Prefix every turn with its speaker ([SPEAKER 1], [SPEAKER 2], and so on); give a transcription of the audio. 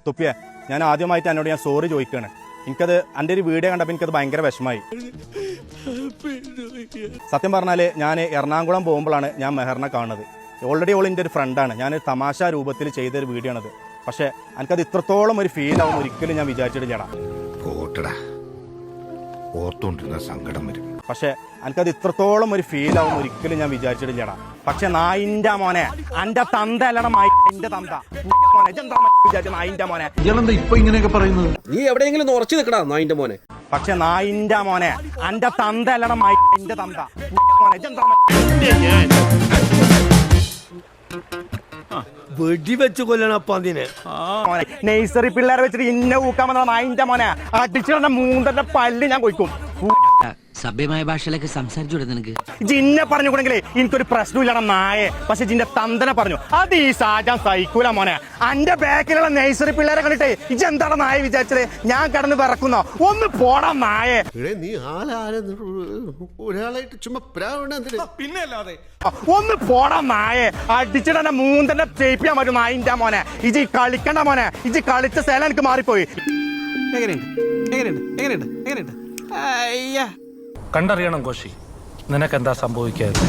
[SPEAKER 1] തുപ്പിയെ ഞാൻ ആദ്യമായിട്ട് എന്നോട് ഞാൻ സോറി ചോദിക്കുകയാണ്. എനിക്കത് എൻ്റെ ഒരു വീഡിയോ കണ്ടപ്പോൾ എനിക്കത് ഭയങ്കര വിഷമമായി. സത്യം പറഞ്ഞാൽ ഞാൻ എറണാകുളം പോകുമ്പോഴാണ് ഞാൻ മെഹറിനെ കാണുന്നത്. ഓൾറെഡി ഓൾ എൻ്റെ ഒരു ഫ്രണ്ടാണ്. ഞാനൊരു തമാശ രൂപത്തിൽ ചെയ്തൊരു വീഡിയോ ആണത്. പക്ഷേ എനിക്കത് ഇത്രത്തോളം ഒരു ഫീൽ ആവും ഒരിക്കലും ഞാൻ വിചാരിച്ചിട്ടില്ലടാ.
[SPEAKER 2] ഓർത്തുകൊണ്ടിരുന്ന സങ്കടം വരും.
[SPEAKER 1] പക്ഷെ എനിക്കത് ഇത്രത്തോളം ഒരു ഫീൽ ആവും ഒരിക്കലും ഞാൻ വിചാരിച്ചിട്ടില്ലടാ. പക്ഷെ നായിന്റെ മോനെ എന്റെ തന്ത അല്ലട എന്റെ തന്ത നായിന്റെ മോനെ
[SPEAKER 3] ഇപ്പൊ ഇങ്ങനെയൊക്കെ പറയുന്നത്.
[SPEAKER 4] നീ എവിടെയെങ്കിലും ഉറച്ചു നിൽക്കടാ നായിന്റെ മോനെ.
[SPEAKER 1] പക്ഷെ നായിന്റെ മോനെ എന്റെ തന്ത അല്ലട എന്റെ തന്ത
[SPEAKER 5] വെടിവെച്ച് കൊല്ലണം അതിനെ.
[SPEAKER 1] നെയ്സറി പിള്ളേരെ വെച്ചിട്ട് ഇന്ന ഊക്കാൻ വന്ന നായിന്റെ മോനെ അടിച്ചിട്ട് മൂന്നന്റെ പല്ല് ഞാൻ കൊയ്ക്കും.
[SPEAKER 6] സഭ്യമായ ഭാഷയിലൊക്കെ സംസാരിച്ചു നിനക്ക്.
[SPEAKER 1] ജിന്നെ പറഞ്ഞു കൂടെങ്കിലേ എനിക്കൊരു പ്രശ്നമില്ലട നായെ. പക്ഷെ ജിന്റെ തന്തനെ പറഞ്ഞു അത് ഈ സാജാൻ സൈക്കൂല മോനെ. എന്റെ ബാക്കിലുള്ള നെയ്സറി പിള്ളേരെ കണ്ടിട്ടേ ഇജെന്താണ് നായ വിചാരിച്ചത്? ഞാൻ കിടന്ന് വിറക്കുന്നോ? ഒന്ന് പോടാ നായെ.
[SPEAKER 2] നീ ഒരാളായിട്ട് ചുമ്മാ പിന്നെ അല്ലാതെ
[SPEAKER 1] ഒന്ന് പോടാ നായെ. അടിച്ചിട്ട് മൂന്നന്റെ ചെയ്യിപ്പിക്കാൻ പറ്റും നായിന്റെ മോനെ. ഇജി കളിക്കണ്ട മോനെ. ഇജി കളിച്ച സ്ഥലം എനിക്ക് മാറിപ്പോയി.
[SPEAKER 7] കണ്ടറിയണം കോശി, നിനക്കെന്താ സംഭവിക്കാതെ.